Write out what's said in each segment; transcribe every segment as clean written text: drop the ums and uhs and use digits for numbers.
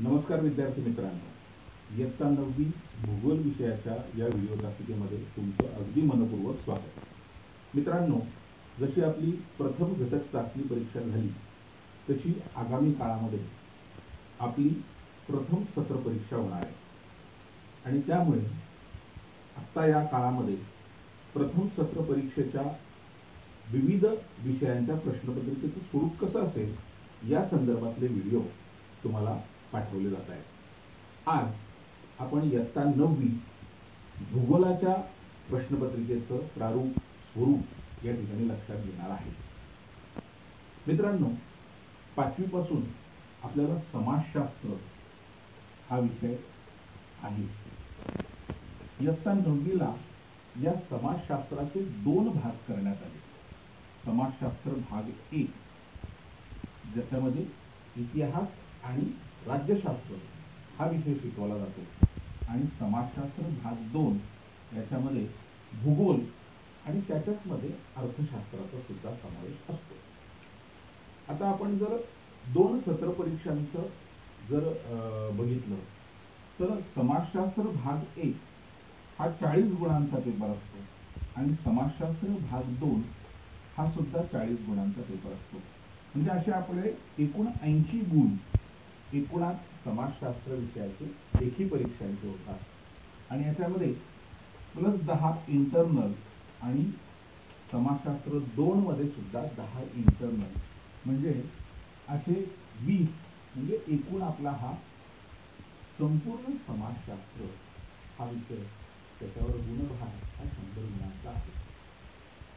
नमस्कार विद्यार्थी मित्रांनो, इयत्ता 9वी भूगोल विषयाच्या या व्हिडिओ तासिकेमध्ये तुमचं अगदी मनपूर्वक स्वागत. मित्रांनो, जशी आपली प्रथम घटक चाचणी परीक्षा झाली तशी आगामी काळामध्ये आपली प्रथम सत्र परीक्षा होणार आहे आणि त्यामुळे आत्ता या काळामध्ये प्रथम सत्र परीक्षेच्या विविध विषयांच्या प्रश्नपत्रिकेचं स्वरूप कसं असेल या संदर्भातले व्हिडिओ तुम्हाला पाठवले जात आहेत. आज आपण इयत्ता 9वी भूगोलाच्या प्रश्नपत्रिकेचं प्रारूप स्वरूप या ठिकाणी लक्षात घेणार आहे. मित्रांनो, 5वी पासून आपल्याला समाजशास्त्र हा विषय आहे. इयत्ता 9वीला या समाजशास्त्राचे 2 भाग करण्यात आले. समाजशास्त्र भाग 1 ज्याच्यामध्ये इतिहास आणि राज्यशास्त्र हा विषय शिकवला जातो आणि समाजशास्त्र भाग 2 याच्यामध्ये भूगोल आणि त्याच्यामध्ये अर्थशास्त्राचा सुद्धा समावेश असतो. आता आपण जर 2 सत्र परीक्षांचं जर बघितलं तर समाजशास्त्र भाग 1 हा 40 गुणांचा पेपर असतो आणि समाजशास्त्र भाग 2 हा सुद्धा 40 गुणांचा पेपर असतो. म्हणजे असे आपले एकूण 80 गुण एकूणात समाजशास्त्र विषयाचे लेखी परीक्षांचे होतात आणि याच्यामध्ये +10 इंटरनल आणि समाजशास्त्र 2 मध्ये सुद्धा 10 इंटरनल म्हणजे असे 20 म्हणजे एकूण आपला हा संपूर्ण समाजशास्त्र हा विषय त्याच्यावर गुणभार हा 100 गुणांचा आहे.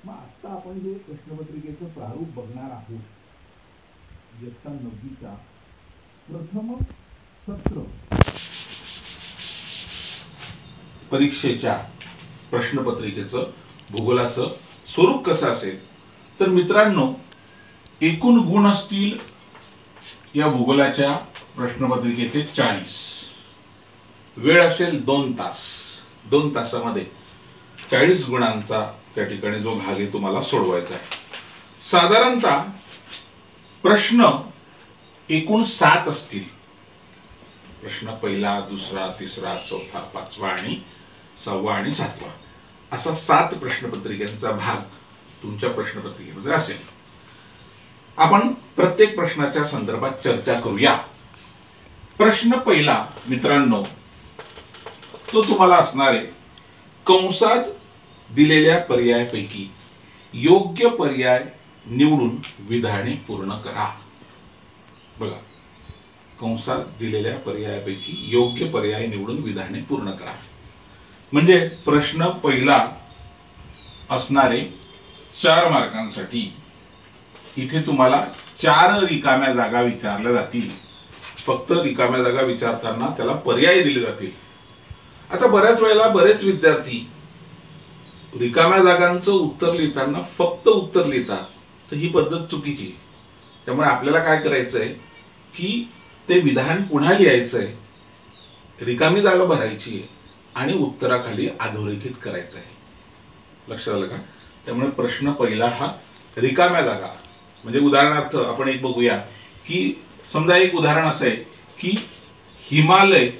मग आता आपण जे प्रश्नपत्रिकेचं प्रारूप बघणार आहोत इयत्ता 9वीच्या प्रथम सत्र परीक्षेच्या प्रश्नपत्रिकेचं भूगोलाचं स्वरूप कसं असेल तर मित्रांनो, एकूण गुण असतील या भूगोलाच्या प्रश्नपत्रिकेचे 40. वेळ असेल 2 तास. 2 तासामध्ये 40 गुणांचा त्या ठिकाणी जो भाग आहे तुम्हाला सोडवायचा आहे. साधारणतः प्रश्न एकूण 7 असतील. प्रश्न पहिला, दुसरा, तिसरा, चौथा, 5वा आणि 6वा आणि 7वा असा 7 प्रश्नपत्रिकांचा भाग तुमच्या प्रश्नपत्रिकेमध्ये असेल. आपण प्रत्येक प्रश्नाच्या संदर्भात चर्चा करूया. प्रश्न पहिला मित्रांनो, तो तुम्हाला असणार आहे कंसात दिलेल्या पर्यायापैकी योग्य पर्याय निवडून विधाने पूर्ण करा. बघा, कंसात दिलेल्या पर्यायापैकी योग्य पर्याय निवडून विधाने पूर्ण करा. म्हणजे प्रश्न पहिला असणारे 4 मार्कांसाठी इथे तुम्हाला 4 रिकाम्या जागा विचारल्या जातील. फक्त रिकाम्या जागा विचारताना त्याला पर्याय दिले जातील. आता बऱ्याच वेळेला बरेच विद्यार्थी रिकाम्या जागांचं उत्तर लिहिताना फक्त उत्तर लिहितात, तर ही पद्धत चुकीची आहे. त्यामुळे आपल्याला काय करायचंय की ते विधान पुन्हा लिहायचंय, रिकामी जागा भरायची आहे आणि उत्तराखाली अधोरेखित करायचं आहे. लक्षात आलं का? त्यामुळे प्रश्न पहिला हा रिकाम्या जागा म्हणजे उदाहरणार्थ आपण एक बघूया की समजा एक उदाहरण असं आहे की हिमालय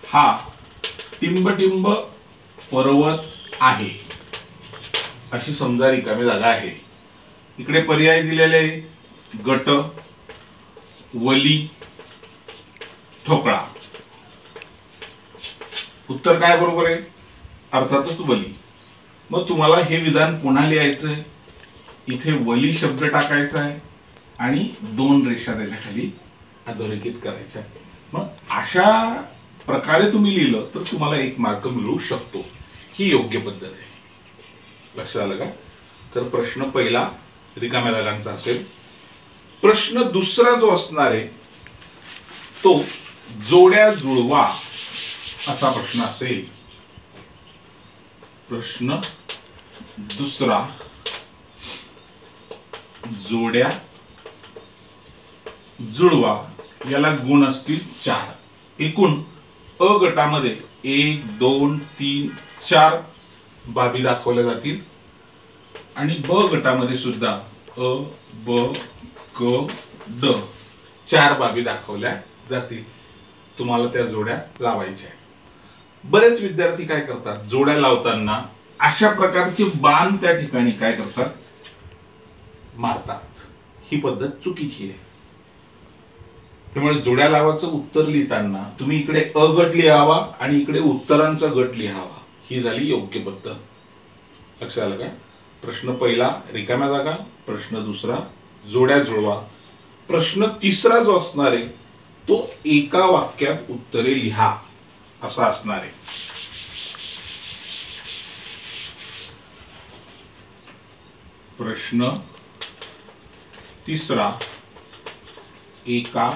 हा टिंबटिंब पर्वत आहे अशी समजा रिकामी जागा आहे. इकडे पर्याय दिलेले गट, वली, ठोकळा. उत्तर काय बरोबर आहे? अर्थातच वली. मग तुम्हाला हे विधान पुन्हा लिहायचंय. इथे वली शब्द टाकायचा आहे आणि 2 रेषा त्याच्या खाली अधोरेखित करायच्या. मग अशा प्रकारे तुम्ही लिहिलं तर तुम्हाला 1 मार्क मिळू शकतो. ही योग्य पद्धत आहे. लक्षात आलं का? तर प्रश्न पहिला रिकाम्या जागांचा असेल. प्रश्न दुसरा जो असणार आहे तो जोड्या जुळवा असा प्रश्न असेल. प्रश्न दुसरा जोड्या जुळवा. याला गुण असतील 4. एकूण अ गटामध्ये 1, 2, 3, 4 बाबी दाखवल्या जातील आणि ब गटामध्ये सुद्धा अ, ब, क, ड 4 बाबी दाखवल्या जातील. तुम्हाला त्या जोड्या लावायच्या आहेत। बरेच विद्यार्थी काय करतात, जोड्या लावताना अशा प्रकारचे बाण त्या ठिकाणी काय करतात, मारतात। ही पद्धत चुकीची आहे। त्यामुळे जोड्या लावाचं उत्तर लिहिताना तुम्ही इकडे अ गट लिहावा आणि इकडे उत्तरांचा गट लिहावा, ही झाली योग्य पद्धत। लक्षात आलं का? प्रश्न पहिला रिकाम्या जागा, प्रश्न दुसरा जोड्या जुळवा, प्रश्न तिसरा जो असणार आहे तो एका वाक्यात उत्तरे लिहा असा असणार आहे। प्रश्न तिसरा एका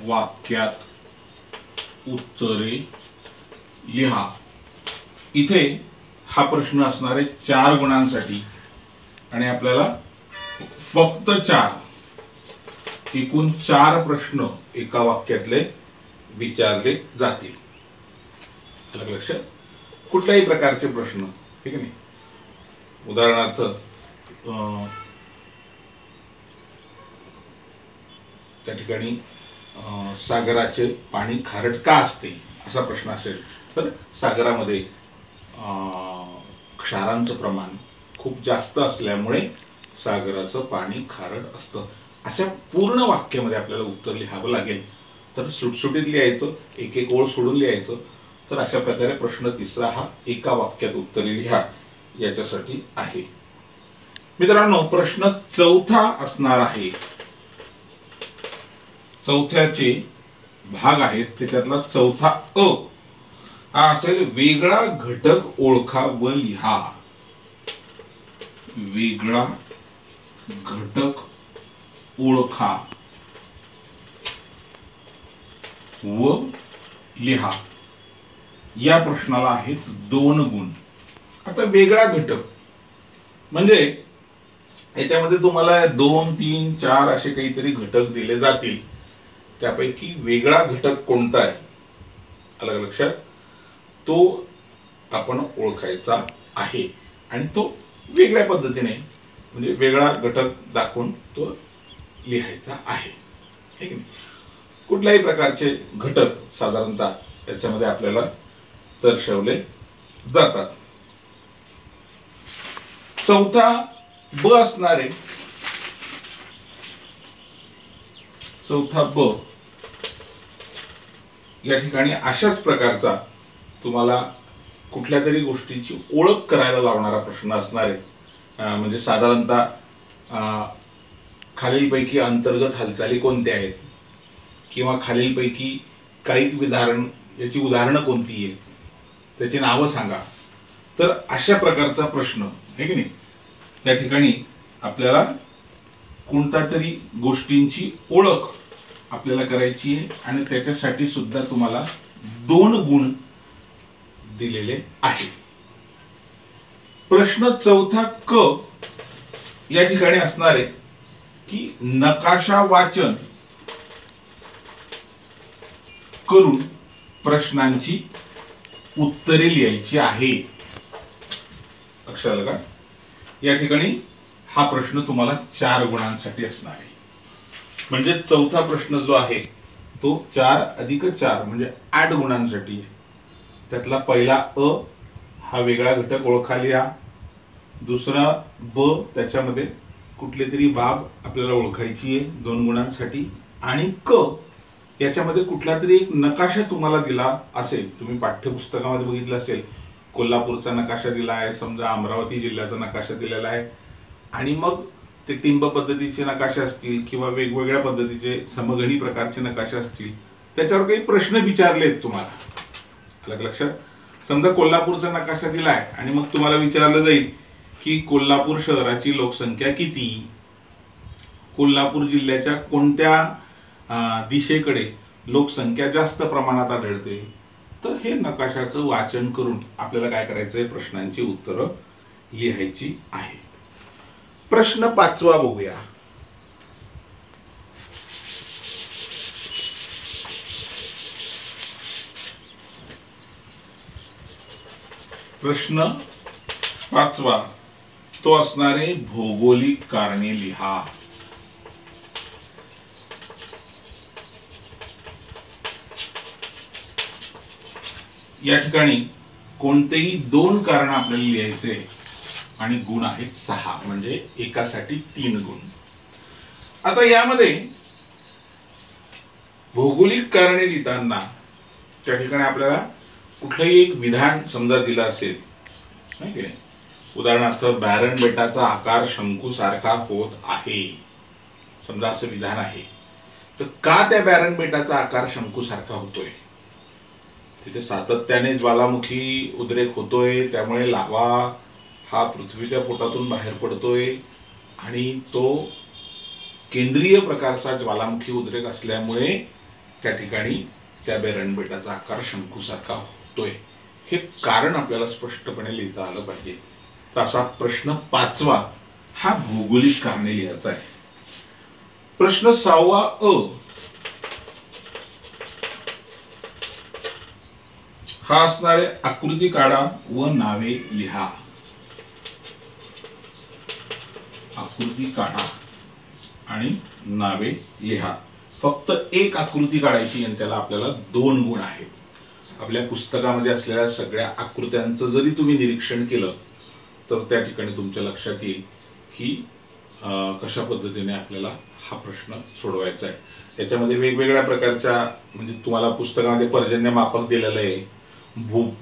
वाक्यात उत्तरे लिहा। इथे हा प्रश्न असणार आहे 4 गुणांसाठी आणि आपल्याला फक्त 4, एकूण 4 प्रश्न एका वाक्यातले विचारले जातील। लक्षात, कुठल्याही प्रकारचे प्रश्न, ठीक आहे? उदाहरणार्थ त्या ठिकाणी सागराचे पाणी खारट का असते असा प्रश्न असेल तर सागरामध्ये क्षारांचं प्रमाण खूप जास्त असल्यामुळे सागराचं पाणी खारट असतं, अशा पूर्ण वाक्यामध्ये आपल्याला उत्तर लिहावं लागेल। तर सुटसुटीत लिहायचं, एक एक ओळ सोडून लिहायचं। तर अशा प्रकारे प्रश्न तिसरा हा एका वाक्यात उत्तरे लिहा याच्यासाठी आहे। मित्रांनो, प्रश्न चौथा असणार आहे, चौथ्याचे भाग आहेत, त्याच्यातला चौथा अ हा असेल वेगळा घटक ओळखा व लिहा। वेगळा घटक ओळखा व लिहा। या प्रश्नाला आहेत 2 गुण। आता वेगळा घटक म्हणजे याच्यामध्ये तुम्हाला 2, 3, 4 असे काहीतरी घटक दिले जातील, त्यापैकी वेगळा घटक कोणता आहे, अलग लक्षात, तो आपण ओळखायचा आहे आणि तो वेगळ्या पद्धतीने म्हणजे वेगळा घटक दाखवून तो लिहायचा आहे, ठीक आहे? कुठल्याही प्रकारचे घटक साधारणतः त्याच्यामध्ये आपल्याला दर्शवले जातात। चौथा ब असणारे, चौथा ब या ठिकाणी अशाच प्रकारचा तुम्हाला कुठल्या तरी गोष्टीची ओळख करायला लावणारा प्रश्न असणार आहे। म्हणजे साधारणतः खालीलपैकी अंतर्गत हालचाली कोणत्या आहेत किंवा खालीलपैकी काही याची उदाहरणं कोणती आहेत, त्याची नावं सांगा। तर अशा प्रकारचा प्रश्न आहे की नाही, त्या ठिकाणी आपल्याला कोणत्या तरी गोष्टींची ओळख आपल्याला करायची आहे आणि त्याच्यासाठी सुद्धा तुम्हाला 2 गुण दिलेले आहे। प्रश्न चौथा क या ठिकाणी असणार आहे की नकाशा वाचन करून प्रश्नांची उत्तरे लिहायची आहे। लक्षात आलं का? या ठिकाणी हा प्रश्न तुम्हाला 4 गुणांसाठी असणार आहे। म्हणजे चौथा प्रश्न जो आहे तो 4 अधिक 4 म्हणजे 8 गुणांसाठी आहे। त्यातला पहिला अ हा वेगळा घटक ओळखा लिहा, दुसरा ब त्याच्यामध्ये कुठली तरी बाब आपल्याला ओळखायची आहे 2 गुणांसाठी, आणि क याच्यामध्ये कुठला तरी एक नकाशा तुम्हाला दिला असेल, तुम्ही पाठ्यपुस्तकामध्ये बघितलं असेल, कोल्हापूरचा नकाशा दिला आहे, समजा अमरावती जिल्ह्याचा नकाशा दिलेला आहे, आणि मग ते टिंब पद्धतीचे नकाशे असतील किंवा वेगवेगळ्या पद्धतीचे समघनी प्रकारचे नकाशे असतील, त्याच्यावर काही प्रश्न विचारलेत तुम्हाला, अलग लक्षात। समजा कोल्हापूरचा नकाशा दिलाय आणि मग तुम्हाला विचारलं जाईल की कोल्हापूर शहराची लोकसंख्या किती, कोल्हापूर जिल्ह्याच्या कोणत्या दिशेकडे लोकसंख्या जास्त प्रमाणात आढळते, तर हे नकाशाचं वाचन करून आपल्याला काय करायचंय, प्रश्नांची उत्तरं लिहायची आहे। प्रश्न 5वा बघूया। प्रश्न 5वा तो असणार आहे भौगोलिक कारणे लिहा। या ठिकाणी कोणतेही दोन कारण आपल्याला लिहायचे आणि गुण आहेत 6, म्हणजे एकासाठी 3 गुण. आता यामध्ये भौगोलिक कारणे लिहिताना त्या ठिकाणी आपल्याला कुठलंही एक विधान समजा दिलं असेल, नाही की नाही, उदाहरणार्थ बॅरन बेटाचा आकार शंकूसारखा होत आहे, समजा असं विधान आहे, तर का त्या बॅरन बेटाचा आकार शंकूसारखा होतोय? तिथे सातत्याने ज्वालामुखी उद्रेक होतोय, त्यामुळे लावा हा पृथ्वीच्या पोटातून बाहेर पडतोय आणि तो केंद्रीय प्रकारचा ज्वालामुखी उद्रेक असल्यामुळे त्या ठिकाणी त्या बॅरन बेटाचा आकार शंकूसारखा होतोय. हे कारण आपल्याला स्पष्टपणे लिहिता आलं पाहिजे. तर असा प्रश्न 5वा हा भौगोलिक कारणे लिहायचा आहे. प्रश्न 6वा अ हा असणारे आकृती काढा व नावे लिहा. आकृती काढा आणि नावे लिहा. फक्त एक आकृती काढायची आणि त्याला आपल्याला 2 गुण आहेत. आपल्या पुस्तकामध्ये असलेल्या सगळ्या आकृत्यांचं जरी तुम्ही निरीक्षण केलं तर त्या ठिकाणी तुमच्या लक्षात येईल की कशा पद्धतीने आपल्याला हा प्रश्न सोडवायचा आहे. याच्यामध्ये वेगवेगळ्या प्रकारच्या, म्हणजे तुम्हाला पुस्तकामध्ये पर्जन्य मापक दिलेलं आहे,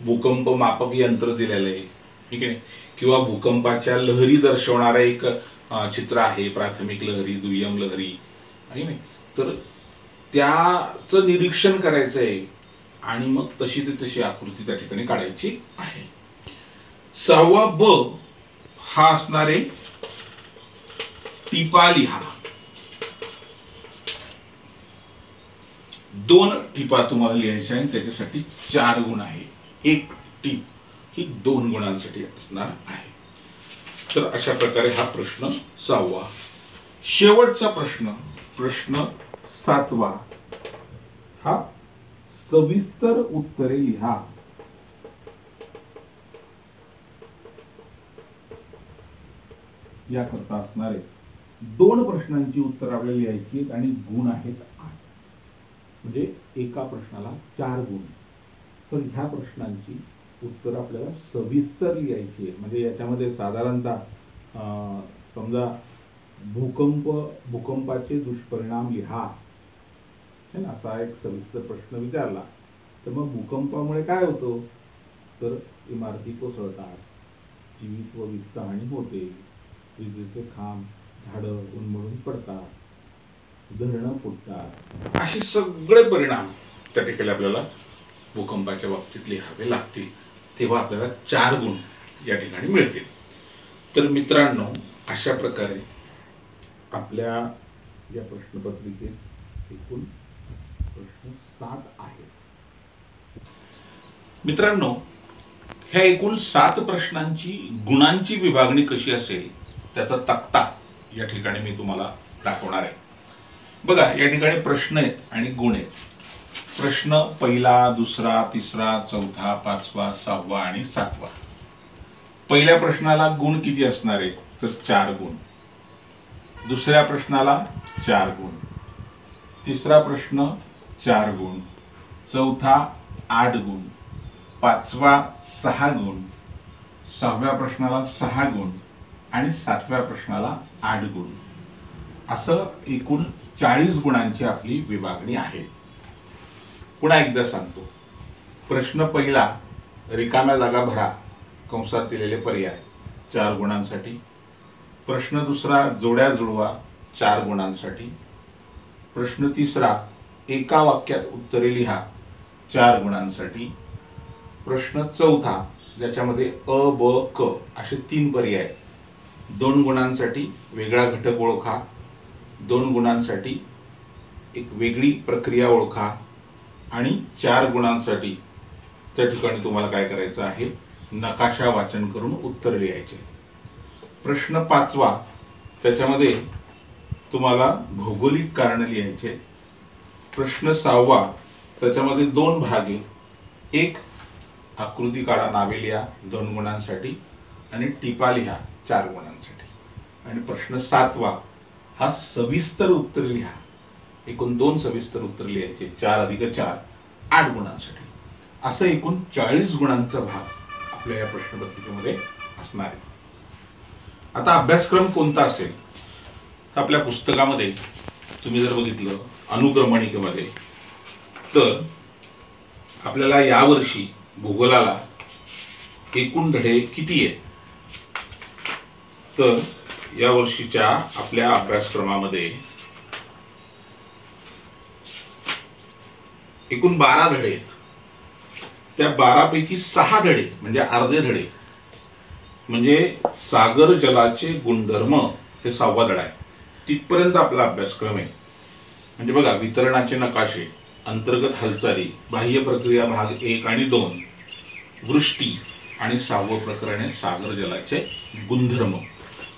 भूकंप मापक यंत्र दिलेलं आहे, ठीक आहे, किंवा भूकंपाच्या लहरी दर्शवणारं एक चित्र आहे, प्राथमिक लहरी, दुय्यम लहरी, आहे. तर त्याचं निरीक्षण करायचं आहे आणि मग तशी तशी आकृती त्या ठिकाणी काढायची आहे. 6वा ब हा असणारे टिपा लिहा. 2 टिपा तुम्हाला लिहायच्या आहे, त्याच्यासाठी 4 गुण आहे. 1 टीप ही 2 गुणांसाठी असणार आहे. तर अशा प्रकारे हा प्रश्न 6वा. शेवटचा प्रश्न, प्रश्न 7वा हा सविस्तर उत्तरे लिहा. याकरता असणारे 2 प्रश्नांची उत्तर आपल्याला लिहायची आहेत आणि गुण आहेत 8, म्हणजे एका प्रश्नाला 4 गुण. तर ह्या प्रश्नांची उत्तर आपल्याला सविस्तर लिहायची आहे. म्हणजे याच्यामध्ये साधारणतः समजा भूकंपाचे दुष्परिणाम लिहा, असा एक सविस्तर प्रश्न विचारला तर मग भूकंपामुळे काय होतं, तर इमारती कोसळतात, जीवित व वित्त हानी होते, विजेचे खांब, झाडं उन्मळून पडतात, धरणं फुटतात, असे सगळे परिणाम त्या ठिकाणी आपल्याला भूकंपाच्या बाबतीत लिहावे लागतील. तेव्हा आपल्याला 4 गुण या ठिकाणी मिळतील. तर मित्रांनो, अशा प्रकारे आपल्या या प्रश्नपत्रिकेत एकूण प्रश्न 7 आहेत. मित्रांनो, ह्या एकूण 7 प्रश्नांची गुणांची विभागणी कशी असेल त्याचा तक्ता या ठिकाणी मी तुम्हाला दाखवणार आहे. बघा, या ठिकाणी प्रश्न आहेत आणि गुण आहेत. प्रश्न 1, 2, 3, 4, 5, 6 आणि 7. पहिल्या प्रश्नाला गुण किती असणार आहे, तर 4 गुण. दुसऱ्या प्रश्नाला 4 गुण. तिसरा प्रश्न 4 गुण. चौथा 8 गुण. 5वा 6 गुण. 6व्या प्रश्नाला 6 गुण आणि 7व्या प्रश्नाला 8 गुण. असं एकूण 40 गुणांची आपली विभागणी आहे. पुन्हा एकदा सांगतो. प्रश्न 1, रिकाम्या जागा भरा, कंसात दिलेले पर्याय, 4 गुणांसाठी. प्रश्न 2, जोड्या जुळवा, 4 गुणांसाठी. प्रश्न 3, एका वाक्यात उत्तरे लिहा, 4 गुणांसाठी. प्रश्न 4, ज्याच्यामध्ये अ, ब, क असे 3 पर्याय, 2 गुणांसाठी वेगळा घटक ओळखा, 2 गुणांसाठी एक वेगळी प्रक्रिया ओळखा आणि 4 गुणांसाठी त्या ठिकाणी तुम्हाला काय करायचं आहे, नकाशा वाचन करून उत्तर लिहायचे. प्रश्न 5, त्याच्यामध्ये तुम्हाला भौगोलिक कारण लिहायचे. प्रश्न 6, त्याच्यामध्ये 2 भाग आहेत. एक आकृती काढा, नावे लिहा 2 गुणांसाठी आणि टिपा लिहा 4 गुणांसाठी. आणि प्रश्न 7 हा सविस्तर उत्तर लिहा. एकूण 2 सविस्तर उत्तर लिहायचे, 4 अधिक 4 8 गुणांसाठी. असं एकूण 40 गुणांचा भाग आपल्या या प्रश्नपत्रिकेमध्ये असणार आहे. आता अभ्यासक्रम कोणता असेल तर आपल्या पुस्तकामध्ये तुम्ही जर बघितलं अनुक्रमणिकेमध्ये, तर आपल्याला यावर्षी भूगोलाला एकूण धडे किती आहेत, तर या वर्षीच्या आपल्या अभ्यासक्रमामध्ये एकूण 12 धडे आहेत. त्या 12 पैकी 6 धडे म्हणजे अर्धे धडे म्हणजे सागर जलाचे गुणधर्म हे 6वा धडा आहे. तिथपर्यंत आपला अभ्यासक्रम आहे. म्हणजे बघा, वितरणाचे नकाशे, अंतर्गत हालचाली, बाह्य प्रक्रिया भाग 1 आणि 2, वृष्टी आणि 6वं प्रकरण आहे सागर जलाचे गुणधर्म.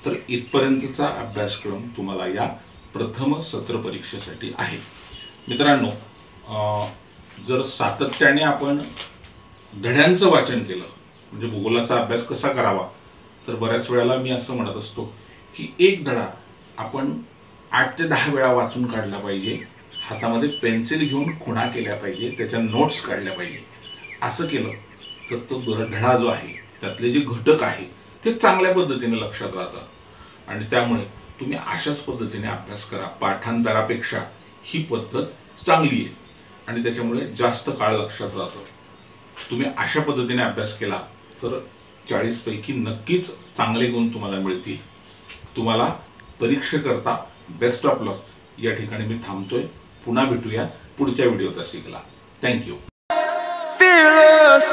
तर इथपर्यंतचा अभ्यासक्रम तुम्हाला या प्रथम सत्र परीक्षेसाठी आहे. मित्रांनो, जर सातत्याने आपण धड्यांचं वाचन केलं, म्हणजे भूगोलाचा अभ्यास कसा करावा, तर बऱ्याच वेळेला मी असं म्हणत असतो की एक धडा आपण 8 ते 10 वेळा वाचून काढला पाहिजे. हातामध्ये पेन्सिल घेऊन खुणा केल्या पाहिजे, त्याच्या नोट्स काढल्या पाहिजे. असं केलं तर तो धडा जो आहे त्यातले जे घटक आहे ते चांगल्या पद्धतीने लक्षात राहतात आणि त्यामुळे तुम्ही अशाच पद्धतीने अभ्यास करा. पाठांतरापेक्षा ही पद्धत चांगली आहे आणि त्याच्यामुळे जास्त काळ लक्षात राहतं. तुम्ही अशा पद्धतीने अभ्यास केला तर 40 पैकी नक्कीच चांगले गुण तुम्हाला मिळतील. तुम्हाला परीक्षेकरता बेस्ट ऑफ लक. या ठिकाणी मी थांबतोय. पुन्हा भेटूया पुढच्या व्हिडिओचा शिकला. थँक्यू. Fearless.